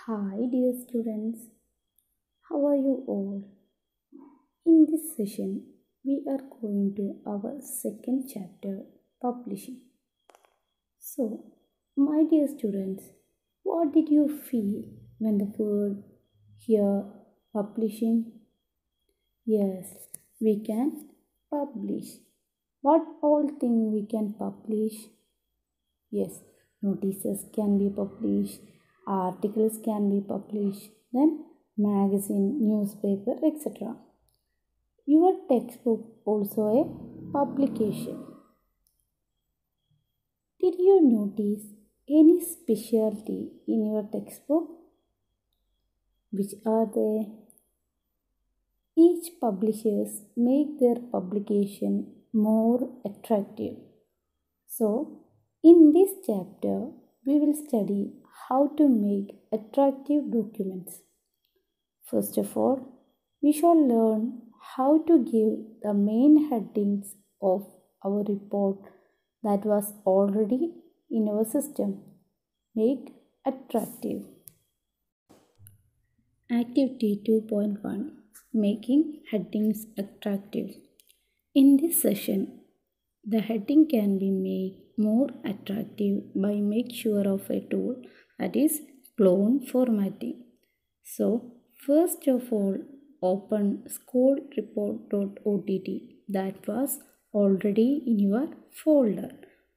Hi, dear students. How are you all? In this session, we are going to our second chapter, publishing. So, my dear students, what did you feel when the word here publishing? Yes, we can publish. What all thing we can publish? Yes, notices can be published, articles can be published, then magazine, newspaper, etc. Your textbook also a publication. Did you notice any specialty in your textbook? Which are they? Each publishers make their publication more attractive. So, in this chapter, we will study how to make attractive documents. First of all, we shall learn how to give the main headings of our report that was already in our system. Make attractive. Activity 2.1 Making headings attractive. In this session, the heading can be made more attractive by make sure of a tool that is clone formatting. So, first of all, open schoolreport.ott that was already in your folder.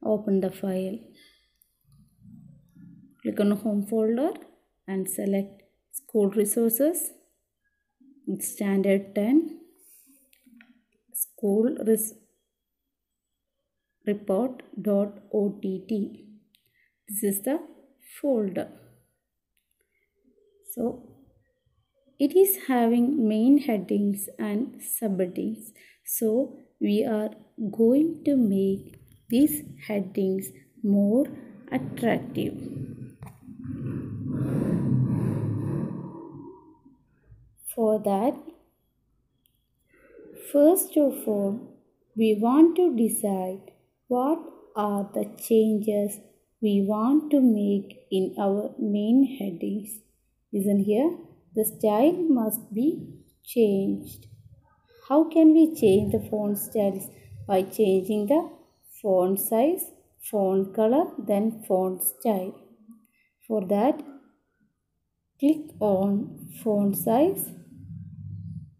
Open the file. Click on home folder and select school resources. Standard 10 school report.ott. This is the folder. So it is having main headings and subheadings. So we are going to make these headings more attractive. For that, first of all, we want to decide what are the changes we want to make in our main headings. Listen here, the style must be changed. How can we change the font styles? By changing the font size, font color, then font style. For that, click on font size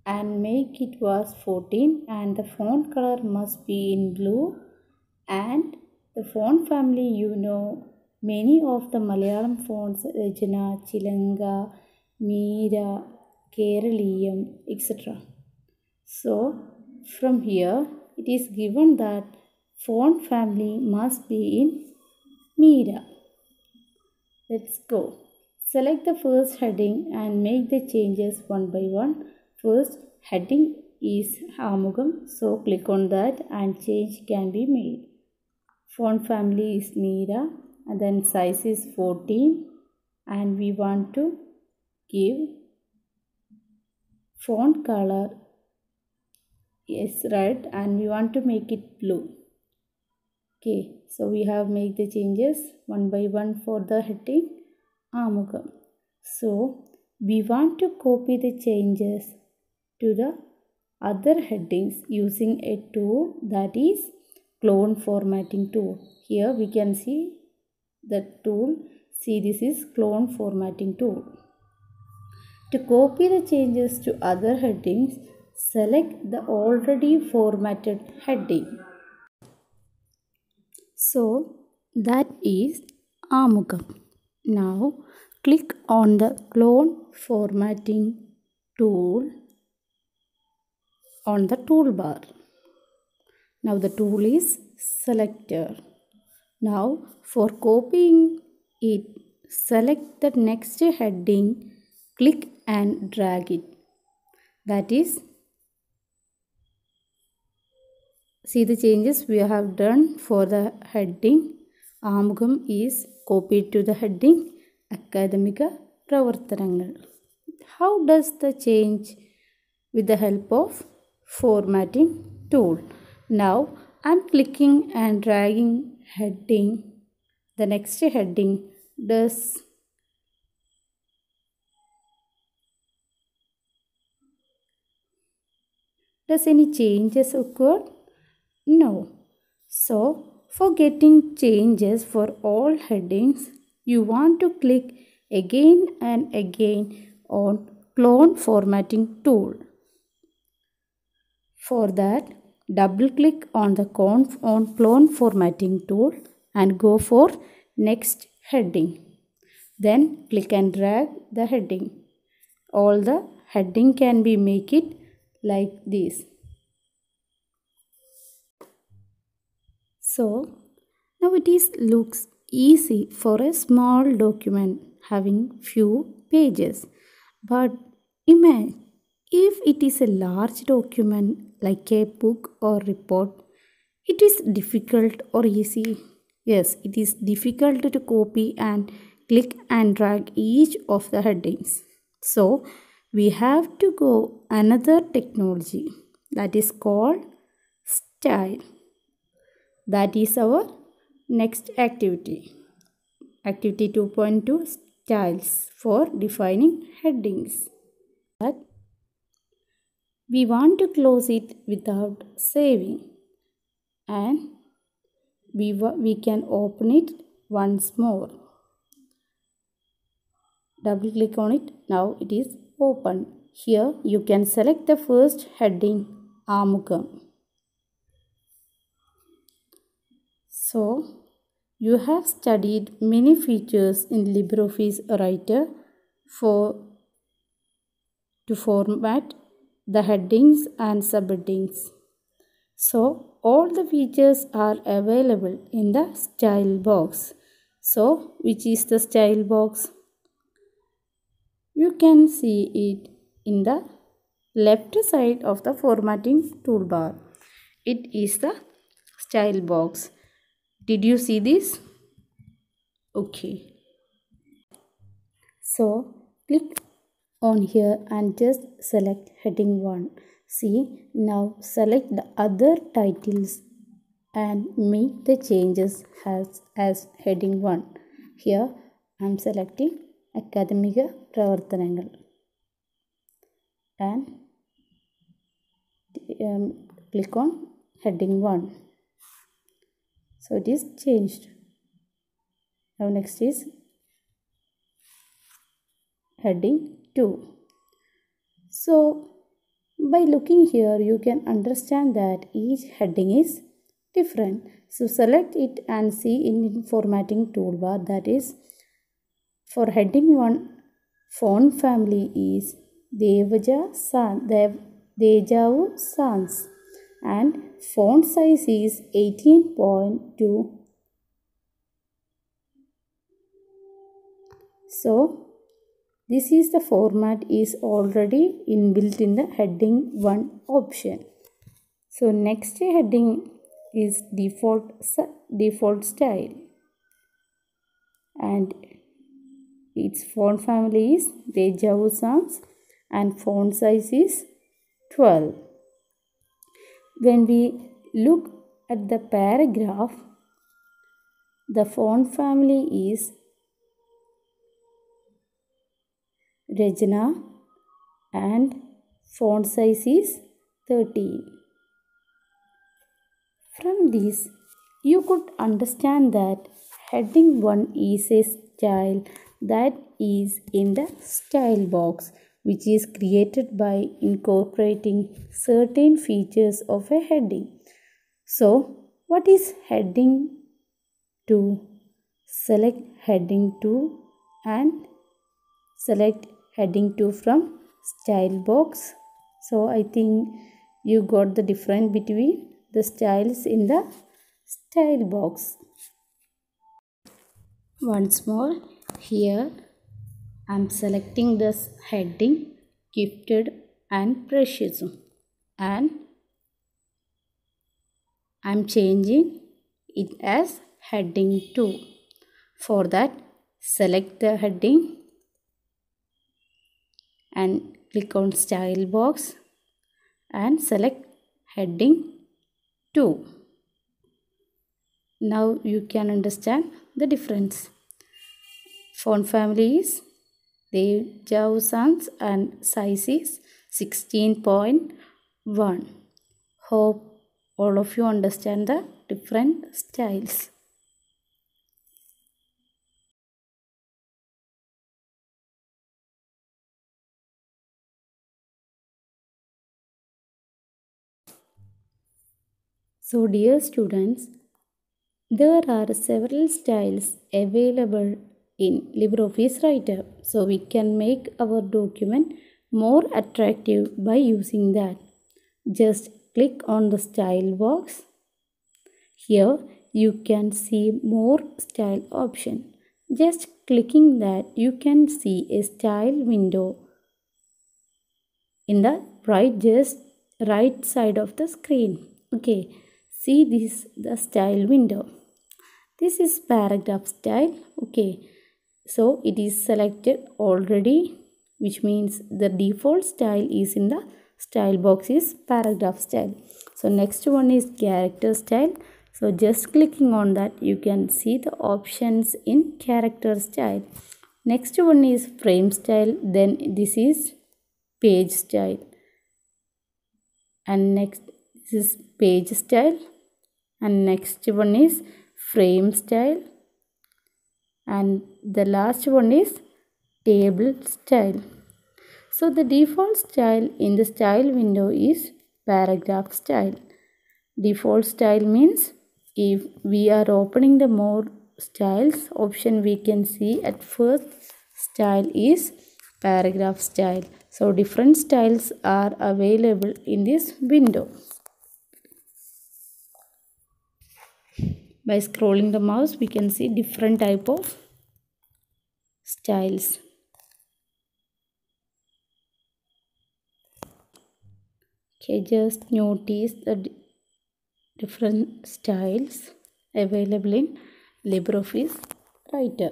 and make it was 14 and the font color must be in blue and the font family many of the Malayalam fonts Rajana, Chilanga, Meera, Keraliyam etc. So from here it is given that font family must be in Meera. Let's go. Select the first heading and make the changes one by one. First heading is Amugam, so click on that and change can be made. Font family is Meera and then size is 14 and we want to give font color is red and we want to make it blue. Okay, so we have made the changes one by one for the heading Amugam. So we want to copy the changes to the other headings using a tool that is clone formatting tool. Here we can see the tool. See, this is clone formatting tool. To copy the changes to other headings, select the already formatted heading. So that is Amugam. Now click on the clone formatting tool on the toolbar. Now the tool is selected. Now for copying it, select the next heading, click and drag it. That is, see the changes we have done for the heading. Amugam is copied to the heading Akademika Pravartanangal. How does the change? With the help of formatting tool. Now I am clicking and dragging heading. The next heading does Does any changes occur? No. So, for getting changes for all headings, you want to click again and again on Clone Formatting tool. For that, double click on the Clone Formatting tool and go for Next heading. Then click and drag the heading. All the heading can be make it like this. So now it looks easy for a small document having few pages. But imagine if it is a large document like a book or report, it is difficult or easy? Yes, it is difficult to copy and click and drag each of the headings. So we have to go another technology that is called style. That is our next activity. Activity 2.2 styles for defining headings. But we want to close it without saving, and we can open it once more. Double click on it. Now it is open. Here you can select the first heading, Amukam. So you have studied many features in LibreOffice Writer to format the headings and subheadings. So all the features are available in the style box. So which is the style box? You can see it in the left side of the formatting toolbar. It is the style box. Did you see this? Okay. So click on here and just select heading 1. See, now select the other titles and make the changes as heading 1. Here I am selecting Akademika Pravarthanangal and click on heading 1. So it is changed. Now next is heading 2. So by looking here you can understand that each heading is different. So select it and see in formatting toolbar, that is for heading 1 font family is Dejavu Sans and font size is 18.2. So this is the format is already inbuilt in the heading 1 option. So next heading is default style and its font family is Dejavu Sans and font size is 12. When we look at the paragraph, the font family is Regina and font size is 13. From this, you could understand that heading 1 is a style that is in the style box, which is created by incorporating certain features of a heading. So, what is heading 2? Select heading 2 and select heading 2 from style box. So I think you got the difference between the styles in the style box. Once more, here I am selecting this heading gifted and precious and I am changing it as heading 2. For that, select the heading and click on style box and select heading 2. Now you can understand the difference. Font family is Dejavu Sans and size is 16.2. 1. Hope all of you understand the different styles. So dear students, there are several styles available in LibreOffice Writer. So we can make our document more attractive by using that. Just click on the style box. Here you can see more style option. Just clicking that you can see a style window in the right side of the screen. Okay, see this the style window. This is paragraph style. Okay, so it is selected already, which means the default style is in the style box is paragraph style. So next one is character style. So just clicking on that you can see the options in character style. Next one is frame style. Then this is page style. And next this is page style. And next one is frame style. And the last one is table style. So the default style in the style window is paragraph style. Default style means if we are opening the more styles option, we can see at first style is paragraph style. So different styles are available in this window. By scrolling the mouse, we can see different type of styles. Okay, just notice the different styles available in LibreOffice Writer.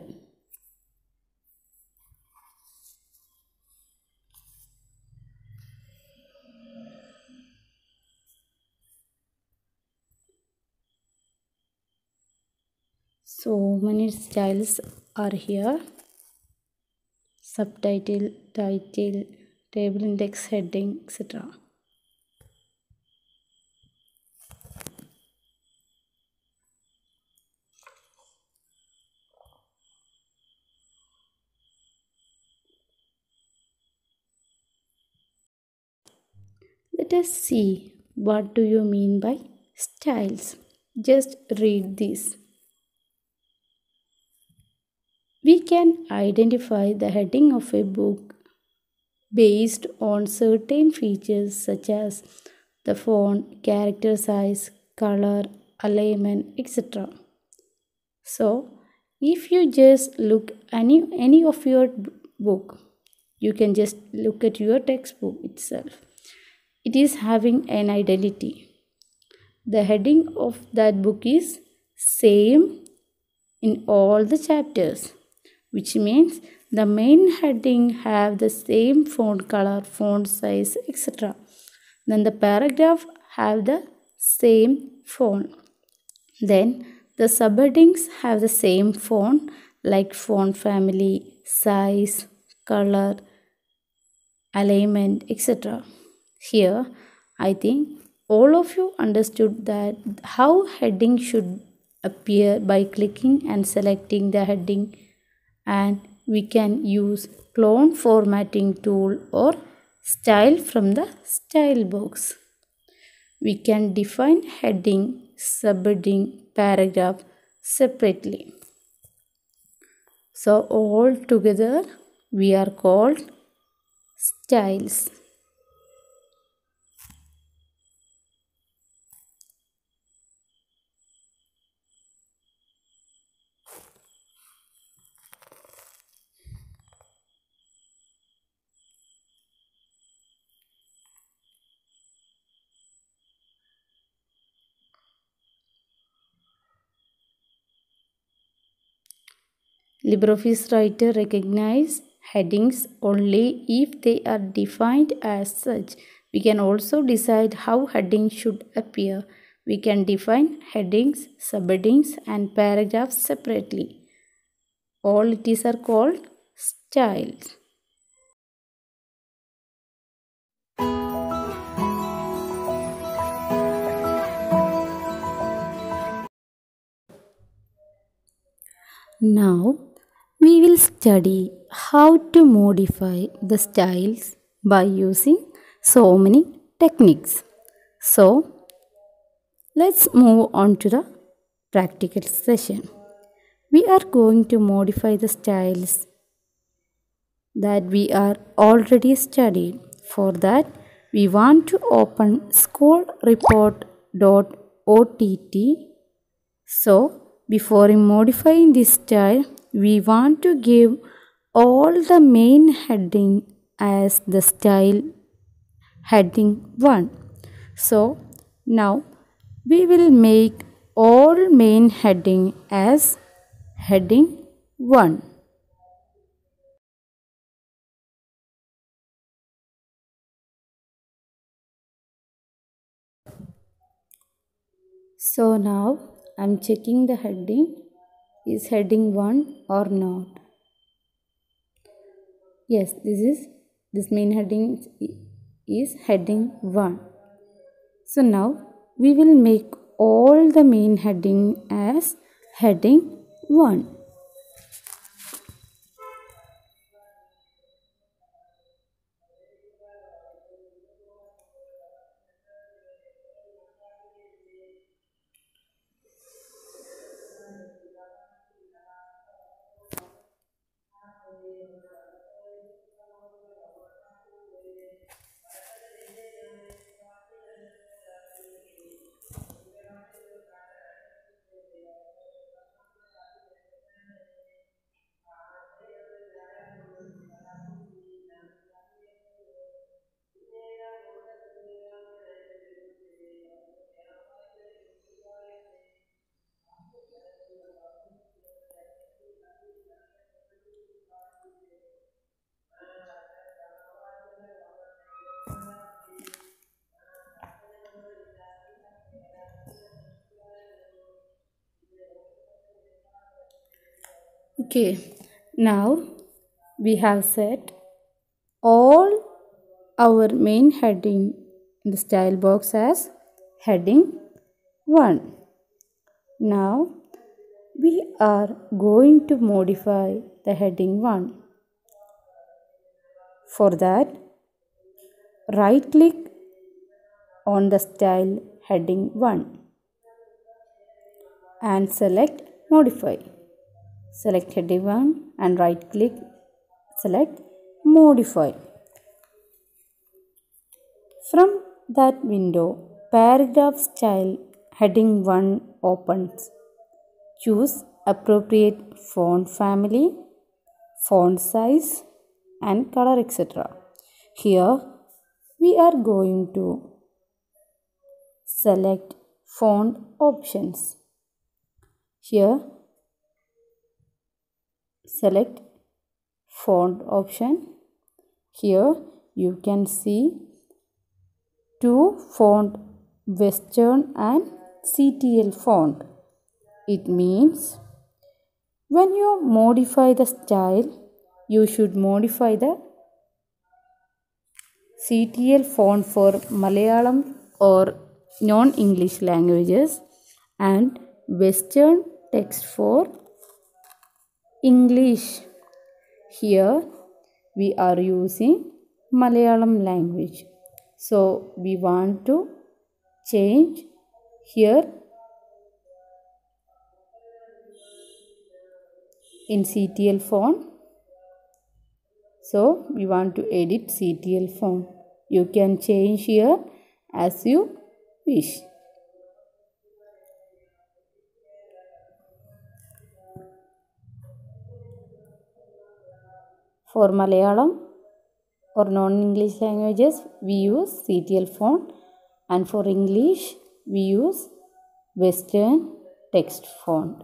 So many styles are here: subtitle, title, table index, heading, etc. Let us see what do you mean by styles. Just read this. We can identify the heading of a book based on certain features such as the font, character size, color, alignment, etc. So, if you just look any of your book, you can just look at your textbook itself. It is having an identity. The heading of that book is same in all the chapters, which means the main heading have the same font color, font size, etc. Then the paragraph have the same font. Then the subheadings have the same font like font family, size, color, alignment, etc. Here, I think all of you understood that how heading should appear by clicking and selecting the heading, and we can use clone formatting tool or style from the style box. We can define heading, subheading, paragraph separately. So all together we are called styles. LibreOffice Writer recognizes headings only if they are defined as such. We can also decide how headings should appear. We can define headings, subheadings, and paragraphs separately. All these are called styles. Now we will study how to modify the styles by using so many techniques. So let's move on to the practical session. We are going to modify the styles that we are already studied. For that, we want to open schoolreport.ott. So, before modifying this style, we want to give all the main heading as the style heading 1. So, now we will make all main heading as heading 1. So now I'm checking the heading. Is heading 1 or not? Yes, this main heading is heading 1. So now we will make all the main heading as heading 1. Okay, now we have set all our main heading in the style box as heading 1. Now we are going to modify the heading 1. For that, right click on the style heading 1 and select modify. Select heading 1 and right click, select modify. From that window, paragraph style heading 1 opens. Choose appropriate font family, font size and color, etc. Here we are going to select font options. Here select font option. Here you can see two font, Western and CTL font. It means when you modify the style, you should modify the CTL font for Malayalam or non-English languages and Western text for English. Here we are using Malayalam language. So we want to change here in CTL font. So we want to edit CTL font. You can change here as you wish. For Malayalam or non-English languages, we use CTL font, and for English, we use Western text font.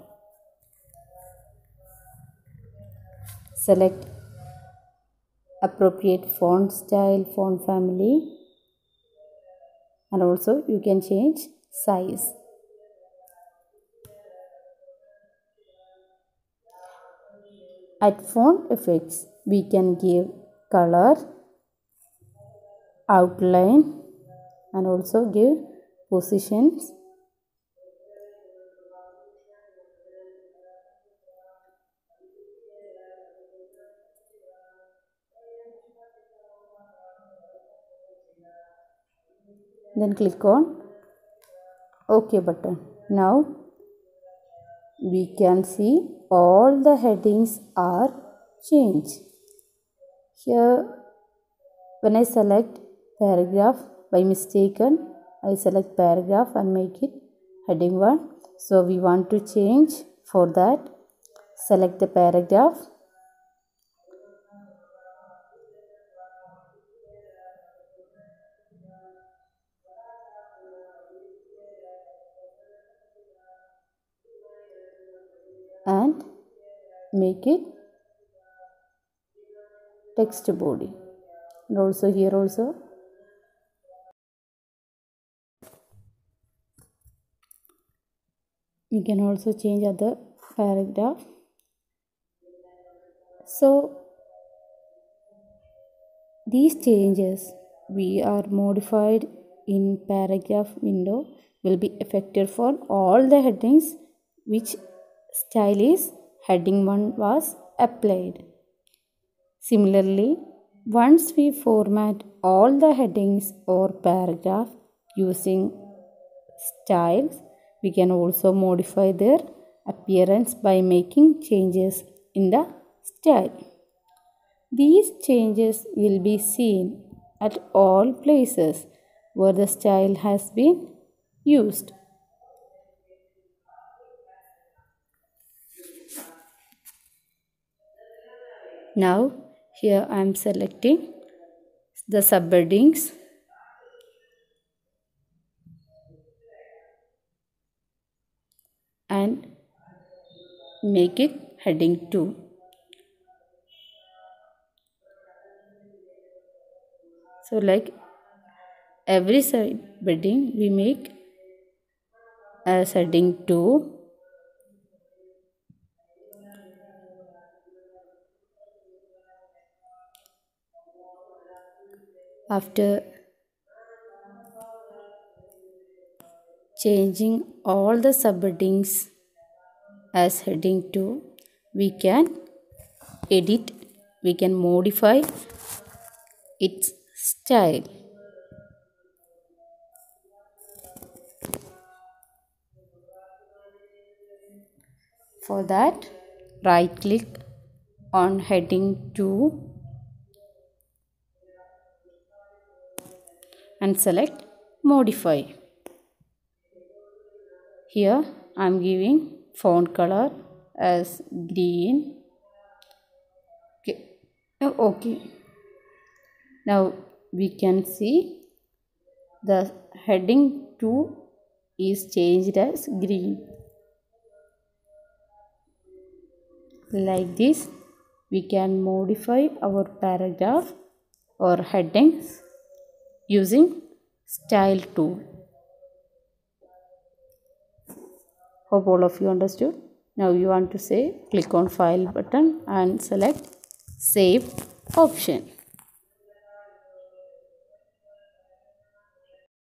Select appropriate font style, font family, and also you can change size. At font effects, we can give color, outline, and also give positions. then click on OK button. Now we can see all the headings are changed. Here when I select paragraph, by mistaken I select paragraph and make it heading 1. So we want to change. For that, select the paragraph. And make it text body. And also here also we can also change other paragraph. So these changes we are modified in paragraph window will be effective for all the headings which style is heading 1 was applied. Similarly, once we format all the headings or paragraph using styles, we can also modify their appearance by making changes in the style. These changes will be seen at all places where the style has been used. Now here I am selecting the subheadings and make it heading 2. So like every subheading we make as heading 2. After changing all the subheadings as heading 2, we can edit, we can modify its style. For that, right click on heading 2 and select modify. Here I am giving font color as green. Okay. Now we can see the heading 2 is changed as green. Like this, we can modify our paragraph or headings using style tool. Hope all of you understood. Now you want to say, click on file button and select save option.